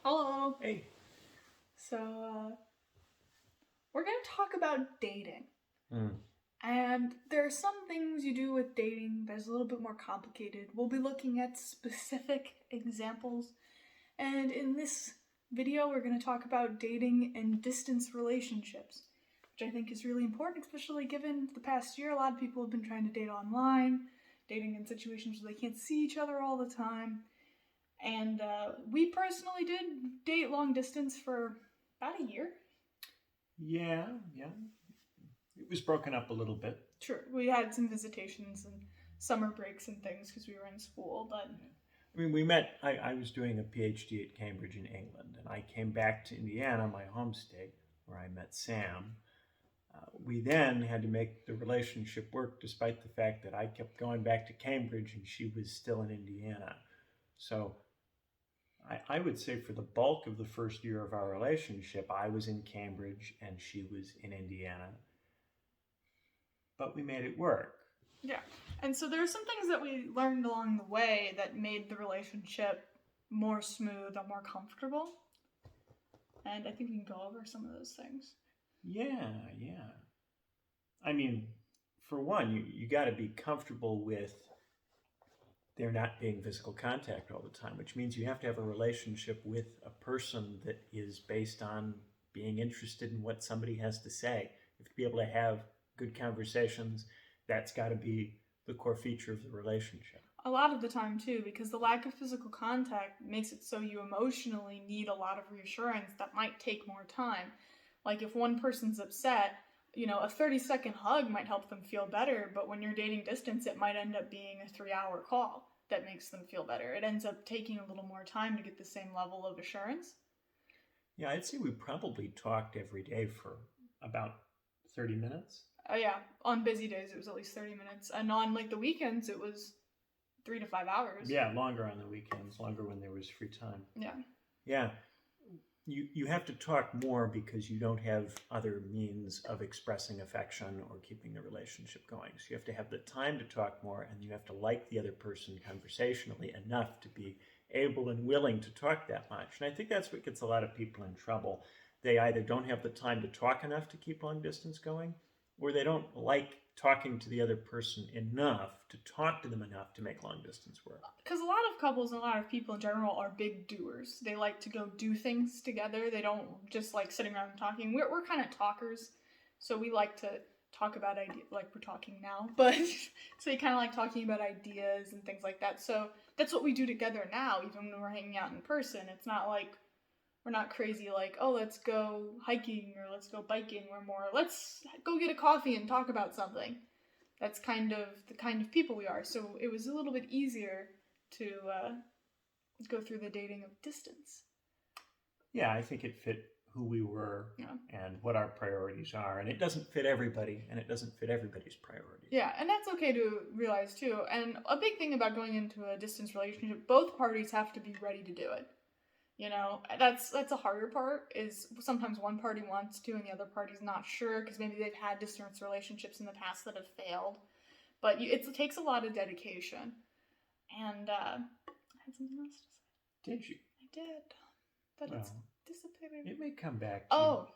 Hello. Hey. So, we're going to talk about dating. Mm. And there are some things you do with dating that's a little bit more complicated. We'll be looking at specific examples. And in this video, we're going to talk about dating and distance relationships, which I think is really important, especially given the past year. A lot of people have been trying to date online, dating in situations where they can't see each other all the time. And we personally did date long distance for about a year. Yeah. It was broken up a little bit. Sure, we had some visitations and summer breaks and things because we were in school, but I mean, we met. I was doing a PhD at Cambridge in England, and I came back to Indiana, my home state, where I met Sam. We then had to make the relationship work despite the fact that I kept going back to Cambridge and she was still in Indiana. So I would say for the bulk of the first year of our relationship, I was in Cambridge and she was in Indiana. But we made it work. yeah. And so there are some things that we learned along the way that made the relationship more smooth and more comfortable. And I think we can go over some of those things. Yeah. I mean, for one, you got to be comfortable with there not being physical contact all the time, which means you have to have a relationship with a person that is based on being interested in what somebody has to say. You have to be able to have good conversations. That's got to be the core feature of the relationship. A lot of the time, too, because the lack of physical contact makes it so you emotionally need a lot of reassurance that might take more time. Like if one person's upset, a 30-second hug might help them feel better, but when you're dating distance, it might end up being a 3-hour call that makes them feel better. It ends up taking a little more time to get the same level of assurance. Yeah, I'd say we probably talked every day for about 30 minutes. Oh, yeah. On busy days, it was at least 30 minutes. And on the weekends, it was 3 to 5 hours. Yeah, longer on the weekends, longer when there was free time. Yeah. Yeah. You have to talk more because you don't have other means of expressing affection or keeping the relationship going. So you have to have the time to talk more, and you have to like the other person conversationally enough to be able and willing to talk that much. And I think that's what gets a lot of people in trouble. They either don't have the time to talk enough to keep long distance going, or they don't like talking to the other person enough to talk to them enough to make long distance work. Because a lot of couples and a lot of people in general are big doers. They like to go do things together. They don't just like sitting around and talking. We're kind of talkers, so we like to talk about ideas, like we're talking now, but so we kind of like talking about ideas and things like that. So that's what we do together now, even when we're hanging out in person. It's not like we're not crazy like, oh, let's go hiking or let's go biking. We're more, let's go get a coffee and talk about something. That's kind of the kind of people we are. So it was a little bit easier to go through the dating of distance. Yeah, I think it fit who we were Yeah. and what our priorities are. And it doesn't fit everybody, and it doesn't fit everybody's priorities. Yeah, and that's okay to realize too. And a big thing about going into a distance relationship, both parties have to be ready to do it. That's a harder part, is sometimes one party wants to and the other party's not sure because maybe they've had distance relationships in the past that have failed. But it takes a lot of dedication. And I had something else to say. Did you? I did. But it's dissipated. It may come back to you.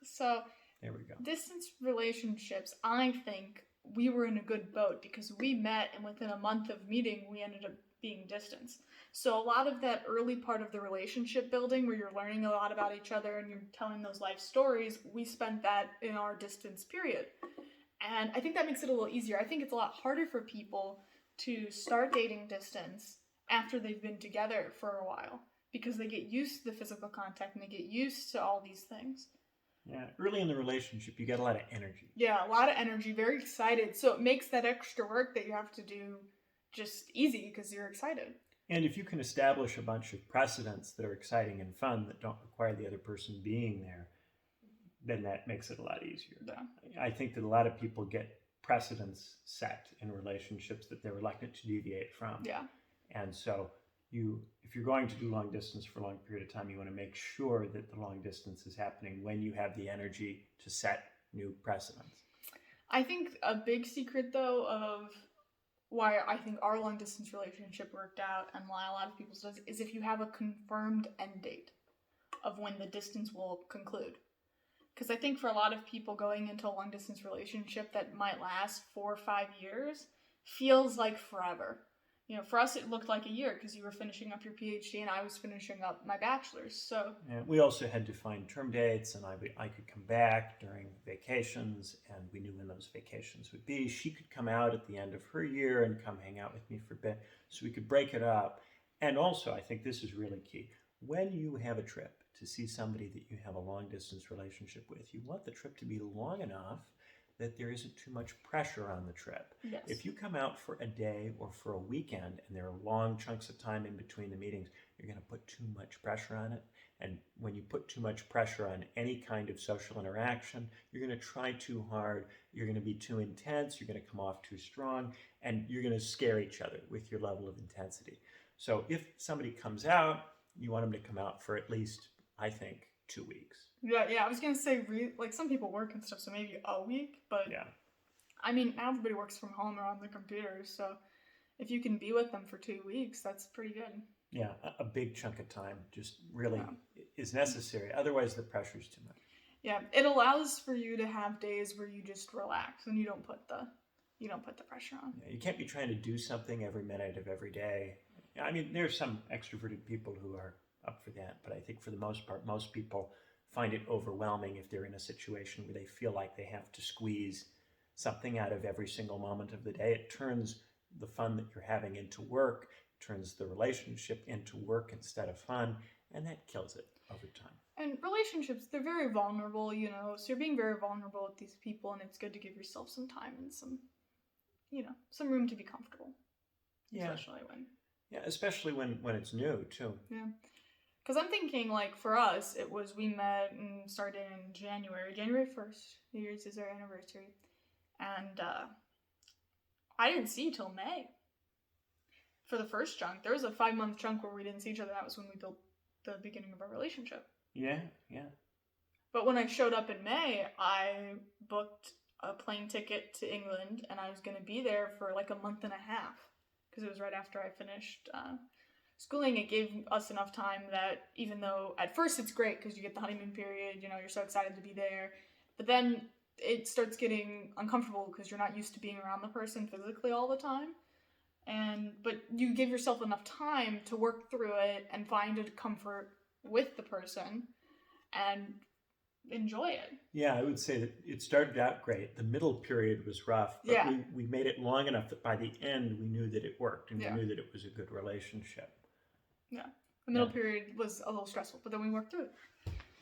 So there we go. Distance relationships, I think we were in a good boat because we met and within a month of meeting we ended up being distance. So a lot of that early part of the relationship building where you're learning a lot about each other and you're telling those life stories, we spent that in our distance period. And I think that makes it a little easier. I think it's a lot harder for people to start dating distance after they've been together for a while because they get used to the physical contact and they get used to all these things. Yeah, early in the relationship, you get a lot of energy. Yeah, a lot of energy, very excited. So it makes that extra work that you have to do just easy because you're excited. And if you can establish a bunch of precedents that are exciting and fun that don't require the other person being there, then that makes it a lot easier. Yeah. I think that a lot of people get precedents set in relationships that they're reluctant to deviate from. Yeah. And so if you're going to do long distance for a long period of time, you want to make sure that the long distance is happening when you have the energy to set new precedents. I think a big secret, though, of why I think our long distance relationship worked out and why a lot of people's does is if you have a confirmed end date. of when the distance will conclude. Because I think for a lot of people going into a long distance relationship that might last 4 or 5 years feels like forever. You know, for us it looked like a year because you were finishing up your PhD and I was finishing up my bachelor's. So yeah, we also had to find term dates, and I could come back during vacations, and we knew when those vacations would be. She could come out at the end of her year and come hang out with me for a bit, so we could break it up. And also, I think this is really key. When you have a trip to see somebody that you have a long distance relationship with, you want the trip to be long enough that there isn't too much pressure on the trip. yes. If you come out for a day or for a weekend and there are long chunks of time in between the meetings, you're going to put too much pressure on it. And when you put too much pressure on any kind of social interaction, you're going to try too hard, you're going to be too intense, you're going to come off too strong, and you're going to scare each other with your level of intensity. So if somebody comes out, you want them to come out for at least, I think, 2 weeks. Yeah, I was gonna say, like, some people work and stuff, so maybe a week, but Yeah. I mean, now everybody works from home or on their computers, so if you can be with them for 2 weeks, that's pretty good. Yeah, a big chunk of time just really Yeah. is necessary. Otherwise, the pressure's too much. Yeah, it allows for you to have days where you just relax and you don't put the pressure on. Yeah, you can't be trying to do something every minute of every day. I mean, there's some extroverted people who are up for that, but I think for the most part, most people find it overwhelming if they're in a situation where they feel like they have to squeeze something out of every single moment of the day. It turns the fun that you're having into work, turns the relationship into work instead of fun, and that kills it over time. And relationships, they're very vulnerable, you know, so you're being very vulnerable with these people, and it's good to give yourself some time and some room to be comfortable. Yeah. Especially when it's new, too. Yeah. Because I'm thinking, like, for us, we met and started in January 1st. New Year's is our anniversary. And I didn't see you till May. For the first chunk. There was a 5-month chunk where we didn't see each other. That was when we built the beginning of our relationship. Yeah. But when I showed up in May, I booked a plane ticket to England, and I was going to be there for like a month and a half. Because it was right after I finished schooling. It gave us enough time that even though at first it's great because you get the honeymoon period, you know, you're so excited to be there, but then it starts getting uncomfortable because you're not used to being around the person physically all the time. But you give yourself enough time to work through it and find a comfort with the person and enjoy it. Yeah, I would say that it started out great. The middle period was rough, but we made it long enough that by the end we knew that it worked and we knew that it was a good relationship. Yeah. The middle period was a little stressful, but then we worked through it.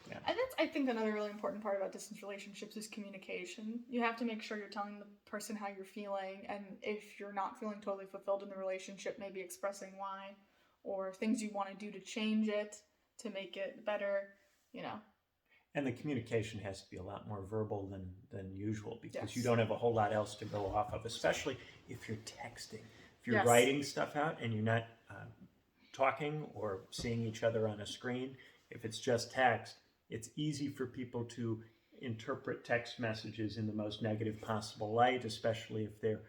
Yeah. And that's, I think, another really important part about distance relationships is communication. You have to make sure you're telling the person how you're feeling, and if you're not feeling totally fulfilled in the relationship, maybe expressing why, or things you want to do to change it, to make it better, you know. And the communication has to be a lot more verbal than usual because Yes. you don't have a whole lot else to go off of, especially if you're texting. If you're Yes. writing stuff out and you're not talking or seeing each other on a screen, if it's just text, it's easy for people to interpret text messages in the most negative possible light, especially if they're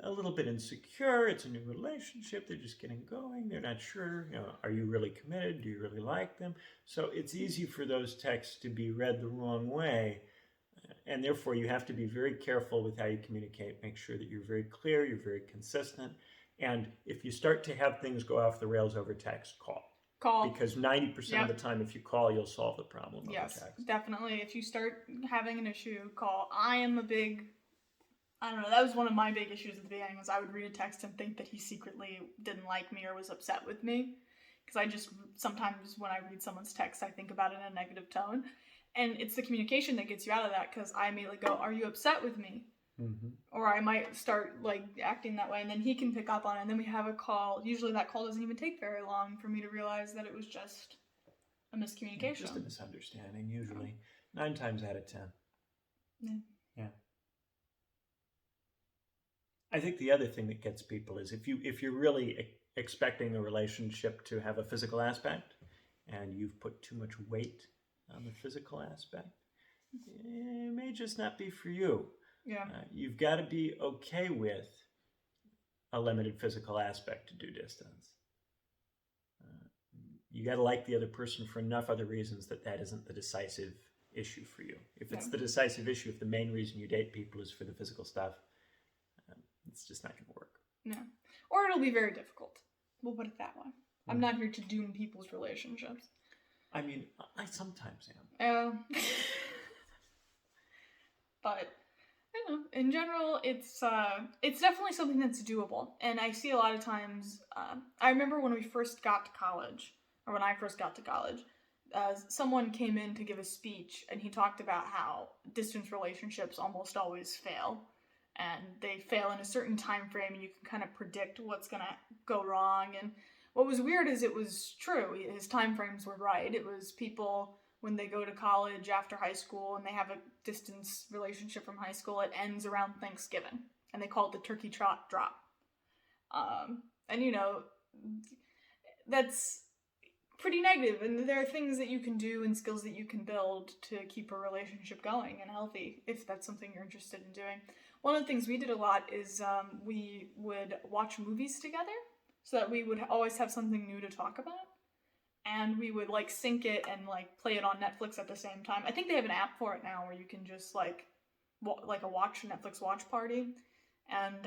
a little bit insecure. It's a new relationship. They're just getting going. They're not sure, you know, are you really committed? Do you really like them? So it's easy for those texts to be read the wrong way. And therefore, you have to be very careful with how you communicate. Make sure that you're very clear, you're very consistent. And if you start to have things go off the rails over text, call. Because 90% of the time, if you call, you'll solve the problem over text. Yes, definitely. If you start having an issue, call. I don't know, that was one of my big issues at the beginning, was I would read a text and think that he secretly didn't like me or was upset with me. Because sometimes when I read someone's text, I think about it in a negative tone. And it's the communication that gets you out of that, because I immediately go, are you upset with me? Mm-hmm. Or I might start like acting that way, and then he can pick up on it, and then we have a call. Usually that call doesn't even take very long for me to realize that it was just a miscommunication. Just a misunderstanding, usually. 9 times out of 10. Yeah. I think the other thing that gets people is if you're really expecting a relationship to have a physical aspect, and you've put too much weight on the physical aspect, it may just not be for you. Yeah. You've got to be okay with a limited physical aspect to do distance. you got to like the other person for enough other reasons that isn't the decisive issue for you. If it's Yeah. the decisive issue, if the main reason you date people is for the physical stuff, it's just not going to work. No. Or it'll be very difficult. We'll put it that way. I'm not here to doom people's relationships. I mean, I sometimes am. But I don't know. In general, it's definitely something that's doable. And I see a lot of times. I remember when we first got to college, or when I first got to college, someone came in to give a speech, and he talked about how distance relationships almost always fail, and they fail in a certain time frame, and you can kind of predict what's gonna go wrong. And what was weird is it was true. His time frames were right. It was people, when they go to college after high school and they have a distance relationship from high school, it ends around Thanksgiving, and they call it the turkey trot drop. And you know, that's pretty negative, and there are things that you can do and skills that you can build to keep a relationship going and healthy if that's something you're interested in doing. One of the things we did a lot is we would watch movies together so that we would always have something new to talk about. And we would like sync it and like play it on Netflix at the same time. I think they have an app for it now where you can just like a Netflix watch party. And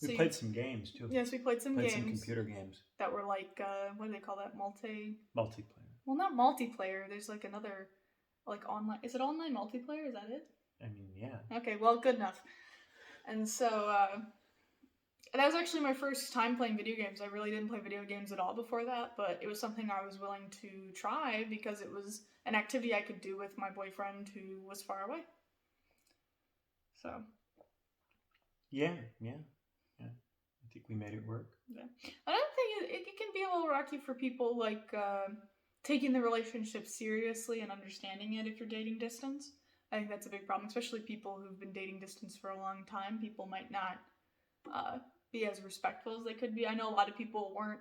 we played some games too. Yes, we played some games. Some computer games that were like what do they call that? Multiplayer. Well, not multiplayer. There's like another like online. Is it online multiplayer? Is that it? I mean, yeah. Okay, well, good enough. And so that was actually my first time playing video games. I really didn't play video games at all before that, but it was something I was willing to try because it was an activity I could do with my boyfriend who was far away. So. Yeah. I think we made it work. Yeah. Another thing is, it can be a little rocky for people like taking the relationship seriously and understanding it if you're dating distance. I think that's a big problem, especially people who've been dating distance for a long time. People might not be as respectful as they could be. I know a lot of people weren't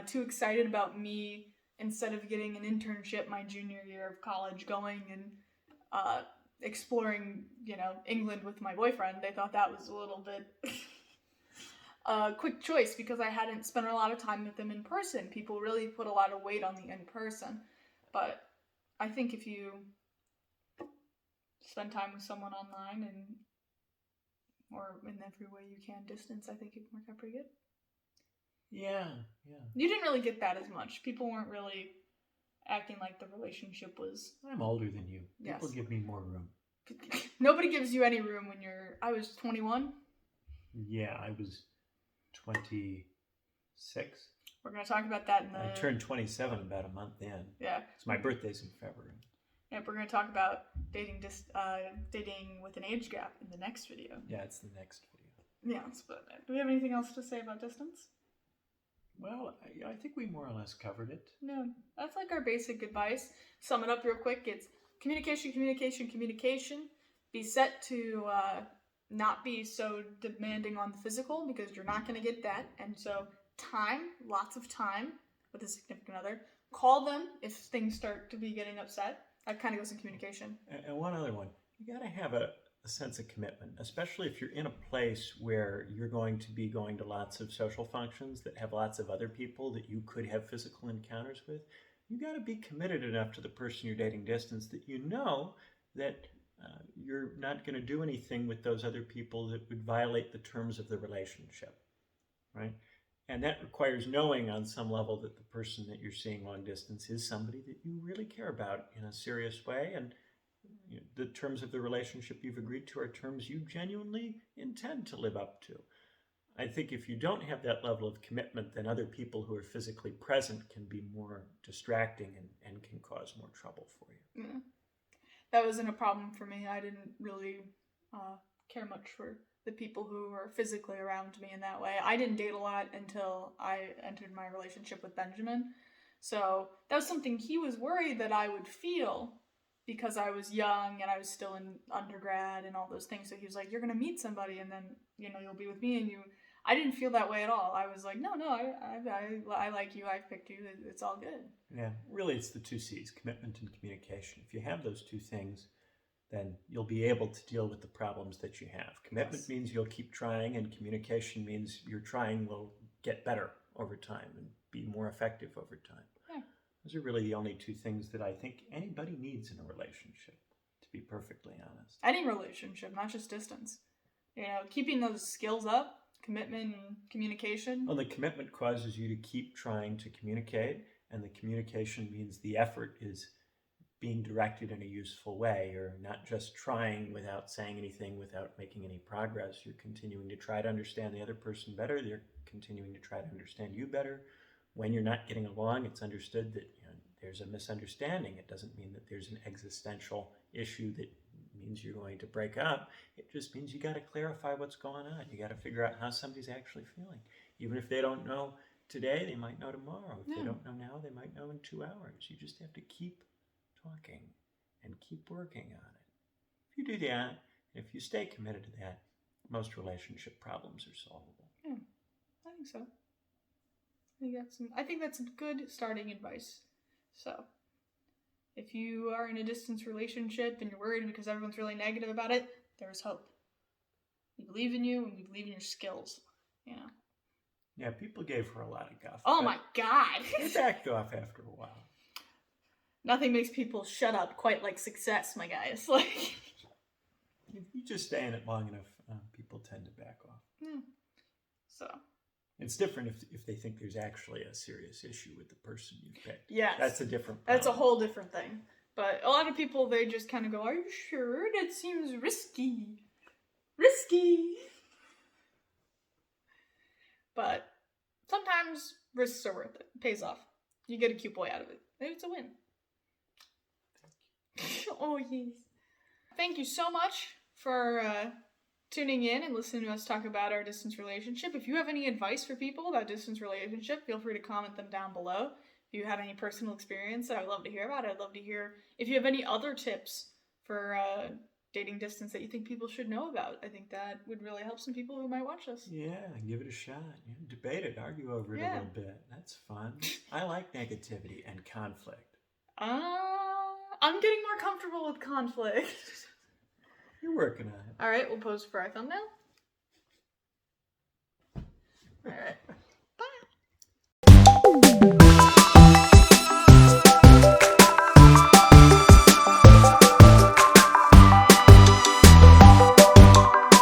too excited about me, instead of getting an internship my junior year of college, going and exploring, England with my boyfriend. They thought that was a little bit quick choice because I hadn't spent a lot of time with them in person. People really put a lot of weight on the in person. But I think if you spend time with someone online or in every way you can distance, I think it can work out pretty good. Yeah. You didn't really get that as much. People weren't really acting like the relationship was... I'm older than you. Yes. People give me more room. Nobody gives you any room when I was 21. Yeah, I was 26. We're going to talk about that in the... I turned 27 about a month in. Yeah. So my birthday's in February. Yeah, we're going to talk about dating with an age gap in the next video. Yeah, it's the next video. Yes, but do we have anything else to say about distance? Well, I think we more or less covered it. No, that's like our basic advice. Sum it up real quick. It's communication. Be set to not be so demanding on the physical because you're not going to get that. And so lots of time with a significant other. Call them if things start to be getting upset. That kind of goes in communication. And one other one. You got to have a sense of commitment, especially if you're in a place where you're going to be going to lots of social functions that have lots of other people that you could have physical encounters with. You got to be committed enough to the person you're dating distance that you know that you're not going to do anything with those other people that would violate the terms of the relationship, right? And that requires knowing on some level that the person that you're seeing long distance is somebody that you really care about in a serious way, and the terms of the relationship you've agreed to are terms you genuinely intend to live up to. I think if you don't have that level of commitment, then other people who are physically present can be more distracting and can cause more trouble for you. Yeah. That wasn't a problem for me. I didn't really care much for the people who were physically around me in that way. I didn't date a lot until I entered my relationship with Benjamin. So that was something he was worried that I would feel because I was young and I was still in undergrad and all those things. So he was like, you're going to meet somebody and then, you'll be with me and you. I didn't feel that way at all. I was like, no, I like you. I picked you. It's all good. Yeah, really it's the 2 C's, commitment and communication. If you have those 2 things, then you'll be able to deal with the problems that you have. Commitment means you'll keep trying, and communication means your trying will get better over time. And be more effective over time. Yeah. Those are really the only two things that I think anybody needs in a relationship, to be perfectly honest. Any relationship, not just distance. You know, keeping those skills up, commitment and communication. Well, the commitment causes you to keep trying to communicate, and the communication means the effort is being directed in a useful way. You're not just trying without saying anything, without making any progress. You're continuing to try to understand the other person better. They're continuing to try to understand you better. When you're not getting along, it's understood that there's a misunderstanding. It doesn't mean that there's an existential issue that means you're going to break up. It just means you got to clarify what's going on. You got to figure out how somebody's actually feeling. Even if they don't know today, they might know tomorrow. If they don't know now, they might know in 2 hours. You just have to keep talking and keep working on it. If you do that, if you stay committed to that, most relationship problems are solvable. Yeah, I think so. I think that's good starting advice. So, if you are in a distance relationship and you're worried because everyone's really negative about it, there's hope. We believe in you and we believe in your skills, you know. Yeah, people gave her a lot of guff. Oh my God! They backed off after a while. Nothing makes people shut up quite like success, my guys. Like, you just stay in it long enough, people tend to back off. Yeah. So. It's different if they think there's actually a serious issue with the person you picked. Yes. That's a different problem. That's a whole different thing. But a lot of people, they just kind of go, are you sure? That seems risky. Risky. But sometimes risks are worth it. It pays off. You get a cute boy out of it. It's a win. Oh, yes. Thank you so much for tuning in and listening to us talk about our distance relationship. If you have any advice for people about distance relationship, feel free to comment them down below. If you have any personal experience that I'd love to hear about, I'd love to hear if you have any other tips for dating distance that you think people should know about. I think that would really help some people who might watch us. Yeah, give it a shot. Debate it, argue over it a little bit. That's fun. I like negativity and conflict. I'm getting more comfortable with conflict. You're working on it. All right, we'll pose for our thumbnail. All right.